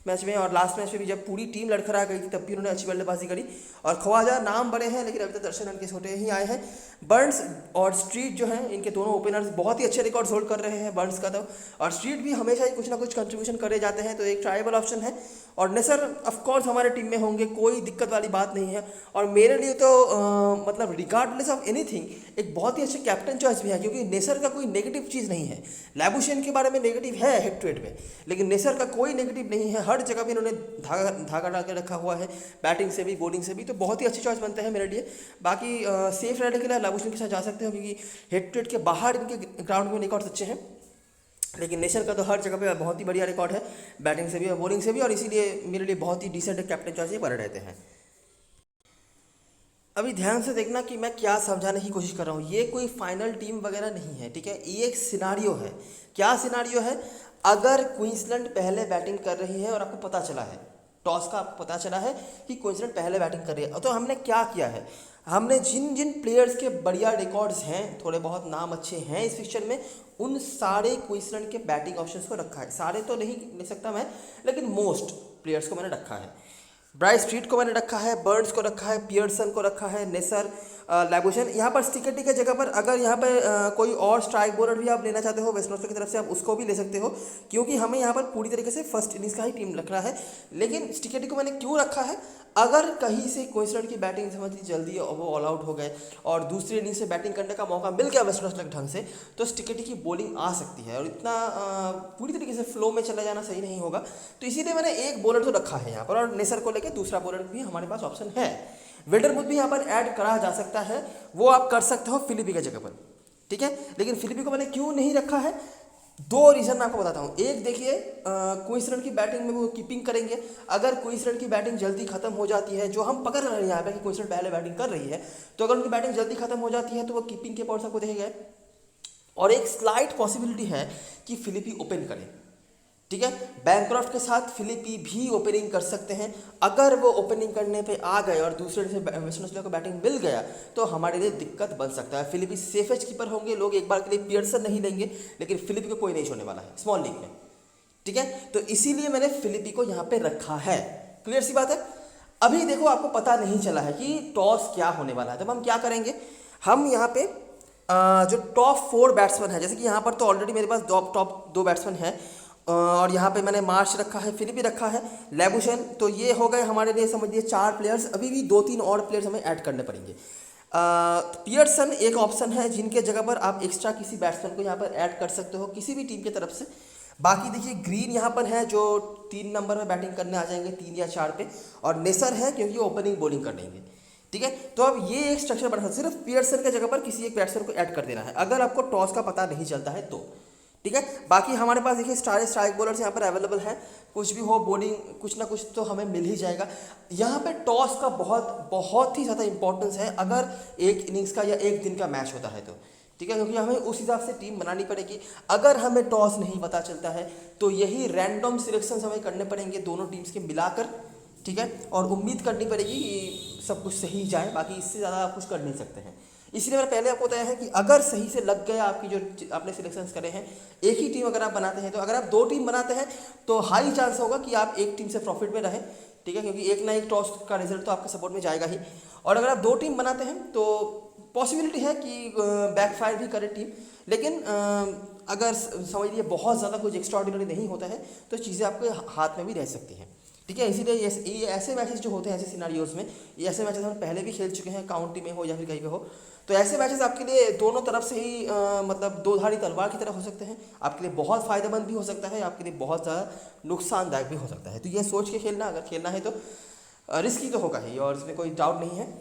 मैच में और लास्ट मैच में भी जब पूरी टीम लड़खड़ा गई थी तब भी उन्होंने अच्छी बल्लेबाजी करी। और ख्वाजा नाम बड़े हैं लेकिन अभी तक दर्शन रन के छोटे ही आए हैं। बर्न्स और स्ट्रीट जो हैं, इनके दोनों ओपनर्स बहुत ही अच्छे रिकॉर्ड्स होल्ड कर रहे हैं, बर्न्स का तो, और स्ट्रीट भी हमेशा ही कुछ ना कुछ कंट्रीब्यूशन करे जाते हैं, तो एक ट्राइबल ऑप्शन है। और नेसर ऑफकोर्स हमारे टीम में होंगे, कोई दिक्कत वाली बात नहीं है। और मेरे लिए तो मतलब रिगार्डलेस ऑफ एनीथिंग एक बहुत ही अच्छे कैप्टन चॉइस भी है, क्योंकि नेसर का कोई नेगेटिव चीज़ नहीं है। लैबुशेन के बारे में नेगेटिव है हेड टू हेड में, लेकिन नेसर का कोई नेगेटिव नहीं है। हर जगह भी इन्होंने धागा डाल के रखा हुआ है, बैटिंग से भी बॉलिंग से भी, तो बहुत ही अच्छी चॉइस बनते हैं मेरे लिए। बाकी सेफ रहने के लिए लैबुशेन के साथ जा सकते हो, क्योंकि हेड टू हेड के बाहर इनके ग्राउंड में रिकॉर्ड्स अच्छे हैं, लेकिन नेशन का तो हर जगह पे बहुत ही बढ़िया रिकॉर्ड है, बैटिंग से भी और बॉलिंग से भी, और इसीलिए मेरे लिए बहुत ही डिसेंट कैप्टन चॉइस ही बने रहते हैं। अभी ध्यान से देखना कि मैं क्या समझाने की कोशिश कर रहा हूँ। ये कोई फाइनल टीम वगैरह नहीं है, ठीक है। ये एक सिनारियो है। क्या सिनारियो है? अगर क्वींसलैंड पहले बैटिंग कर रही है और आपको पता चला है, टॉस का आपको पता चला है कि क्वींसलैंड पहले बैटिंग कर रही है, तो हमने क्या किया है, हमने जिन जिन प्लेयर्स के बढ़िया रिकॉर्ड्स हैं, थोड़े बहुत नाम अच्छे हैं इस फिक्चर में, उन सारे क्वींसलैंड के बैटिंग ऑप्शंस को रखा है। सारे तो नहीं ले सकता मैं, लेकिन मोस्ट प्लेयर्स को मैंने रखा है। ब्राइस स्ट्रीट को मैंने रखा है, बर्न्स को रखा है, पियर्सन को रखा है, नेसर, लैबुशेन। यहाँ पर स्टिकेटी की जगह पर अगर यहाँ पर कोई और स्ट्राइक बॉलर भी आप लेना चाहते हो वेस्टर्न ऑस्ट्रेलिया की तरफ से, आप उसको भी ले सकते हो, क्योंकि हमें यहाँ पर पूरी तरीके से फर्स्ट इनिंग्स का ही टीम रखना है। लेकिन स्टिकेटी को मैंने क्यों रखा है, अगर कहीं से क्वींसलैंड की बैटिंग समझ ली जल्दी वो ऑल आउट हो गए और दूसरी इनिंग्स से बैटिंग करने का मौका मिल गया वेस्टर्न ऑस्ट्रेलिया ढंग से, तो स्टिकेटी की बॉलिंग आ सकती है और इतना पूरी तरीके से फ्लो में चला जाना सही नहीं होगा। तो इसीलिए मैंने एक बॉलर तो रखा है यहाँ पर, और नेसर को लेकर दूसरा बॉलर भी हमारे पास ऑप्शन है। विल्डरवुड भी यहाँ पर ऐड करा जा सकता है, वो आप कर सकते हो फिलिपी की जगह पर, ठीक है। लेकिन फिलिपी को मैंने क्यों नहीं रखा है, दो रीज़न मैं आपको बताता हूँ। एक देखिए, क्वींसलैंड की बैटिंग में वो कीपिंग करेंगे। अगर क्वींसलैंड की बैटिंग जल्दी खत्म हो जाती है, जो हम पकड़ रहे हैं यहाँ पे कि क्वींसलैंड पहले बैटिंग कर रही है, तो अगर उनकी बैटिंग जल्दी खत्म हो जाती है तो वो कीपिंग के पोर्शन को देखेंगे। और एक स्लाइट पॉसिबिलिटी है कि फिलिपी ओपन करे, ठीक है। बैनक्रॉफ्ट के साथ फिलिपी भी ओपनिंग कर सकते हैं। अगर वो ओपनिंग करने पे आ गए और दूसरे से वेस्टर्न ऑस्ट्रेलिया को बैटिंग मिल गया, तो हमारे लिए दिक्कत बन सकता है। फिलिपी सेफेस्ट कीपर होंगे, लोग एक बार के लिए पियर्सन नहीं लेंगे, लेकिन फिलिपी को कोई नहीं छोड़ने वाला है स्मॉल लीग में, ठीक है। तो इसीलिए मैंने फिलिपी को यहाँ पे रखा है। क्लियर सी बात है। अभी देखो, आपको पता नहीं चला है कि टॉस क्या होने वाला है, तब हम क्या करेंगे, हम यहाँ पे जो टॉप 4 बैट्समैन है, जैसे कि यहाँ पर तो ऑलरेडी मेरे पास टॉप 2 बैट्समैन है, और यहाँ पे मैंने मार्श रखा है, फिलिपी रखा है, लैबुशेन। तो ये हो गए हमारे लिए समझ लीजिए 4 प्लेयर्स। अभी भी 2-3 और प्लेयर्स हमें ऐड करने पड़ेंगे। पियर्सन एक ऑप्शन है जिनके जगह पर आप एक्स्ट्रा किसी बैट्समैन को यहाँ पर ऐड कर सकते हो किसी भी टीम की तरफ से। बाकी देखिए, ग्रीन यहाँ पर है जो 3 नंबर में बैटिंग करने आ जाएंगे, 3 या 4 पे, और नेसर है क्योंकि ओपनिंग बॉलिंग कर लेंगे, ठीक है। तो अब ये एक स्ट्रक्चर बना, सिर्फ पियर्सन की जगह पर किसी एक बैट्समैन को ऐड कर देना है अगर आपको टॉस का पता नहीं चलता है तो, ठीक है। बाकी हमारे पास देखिए स्ट्राइक बॉलर्स यहाँ पर अवेलेबल हैं, कुछ भी हो बॉलिंग कुछ ना कुछ तो हमें मिल ही जाएगा। यहाँ पे टॉस का बहुत ही ज़्यादा इंपॉर्टेंस है अगर एक इनिंग्स का या एक दिन का मैच होता है तो, ठीक है, क्योंकि हमें उस हिसाब से टीम बनानी पड़ेगी। अगर हमें टॉस नहीं पता चलता है तो यही रैंडम सिलेक्शन हमें करने पड़ेंगे दोनों टीम्स के मिलाकर, ठीक है, और उम्मीद करनी पड़ेगी कि सब कुछ सही जाए। बाकी इससे ज़्यादा आप कुछ कर नहीं सकते हैं। इसलिए मैंने पहले आपको बताया है कि अगर सही से लग गया आपकी जो आपने सिलेक्शंस करे हैं, एक ही टीम अगर आप बनाते हैं, तो अगर आप 2 टीम बनाते हैं तो हाई चांस होगा कि आप एक टीम से प्रॉफिट में रहें, ठीक है, क्योंकि एक ना एक टॉस का रिजल्ट तो आपके सपोर्ट में जाएगा ही। और अगर आप 2 टीम बनाते हैं तो पॉसिबिलिटी है कि बैकफायर भी करे टीम, लेकिन अगर समझ लीजिए बहुत ज़्यादा कुछ एक्स्ट्राऑर्डिनरी नहीं होता है तो चीज़ें आपके हाथ में भी रह सकती हैं, ठीक है। इसीलिए ये ऐसे मैचेस जो होते हैं ऐसे सिनारियोज में, ये ऐसे मैचेस हम पहले भी खेल चुके हैं, काउंटी में हो या फिर कहीं पे हो, तो ऐसे मैचेस आपके लिए दोनों तरफ से ही मतलब दो धारी तलवार की तरह हो सकते हैं। आपके लिए बहुत फ़ायदेमंद भी हो सकता है, आपके लिए बहुत ज़्यादा नुकसानदायक भी हो सकता है। तो ये सोच के खेलना, अगर खेलना है तो रिस्की तो होगा ही, और इसमें कोई डाउट नहीं है,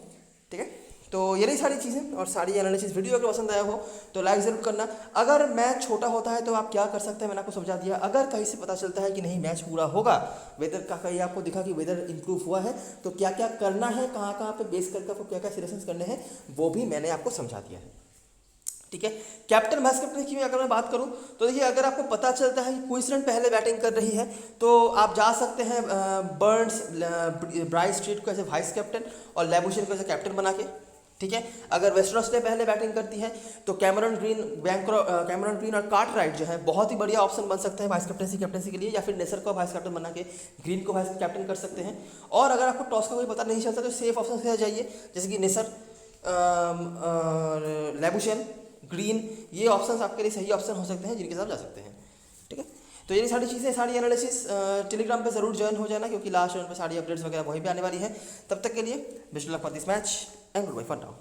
ठीक है। तो ये रही सारी चीज़ें और सारी एनालिसिस। वीडियो अगर पसंद आया हो तो लाइक ज़रूर करना। अगर मैच छोटा होता है तो आप क्या कर सकते हैं, मैंने आपको समझा दिया। अगर कहीं से पता चलता है कि नहीं मैच पूरा होगा, वेदर का कहीं आपको दिखा कि वेदर इंप्रूव हुआ है, तो क्या क्या करना है, कहाँ कहाँ पे बेस करके आपको क्या क्या सिलेक्शंस करने हैं, वो भी मैंने आपको समझा दिया है, ठीक है। कैप्टन वाइस कैप्टन की अगर मैं बात करूं तो देखिए, अगर आपको पता चलता है कि क्वींसलैंड पहले बैटिंग कर रही है तो आप जा सकते हैं बर्न्स, ब्राइस स्ट्रीट को एज ए वाइस कैप्टन और लैबुशेन को एज ए कैप्टन बना के, ठीक है। अगर वेस्टर्न ऑस्ट्रेलिया पहले बैटिंग करती है तो कैमरन ग्रीन और कार्टराइट जो है बहुत ही बढ़िया ऑप्शन बन सकते हैं वाइस कैप्टनसी के लिए, या फिर नेसर को वाइस कैप्टन बना के ग्रीन को वाइस कैप्टन कर सकते हैं। और अगर आपको टॉस का कोई पता नहीं चलता तो सेफ ऑप्शन से आ जाइए, जैसे कि नेसर, लैबुशेन, ग्रीन, ये ऑप्शंस आपके लिए सही ऑप्शन हो सकते हैं जिनके साथ जा सकते हैं, ठीक है। तो ये सारी चीज़ें, सारी एनालिसिस टेलीग्राम पे ज़रूर ज्वाइन हो जाना, क्योंकि लास्ट राउंड पे सारी अपडेट्स वगैरह वहीं पे आने वाली है। तब तक के लिए best luck for this match and good bye for now.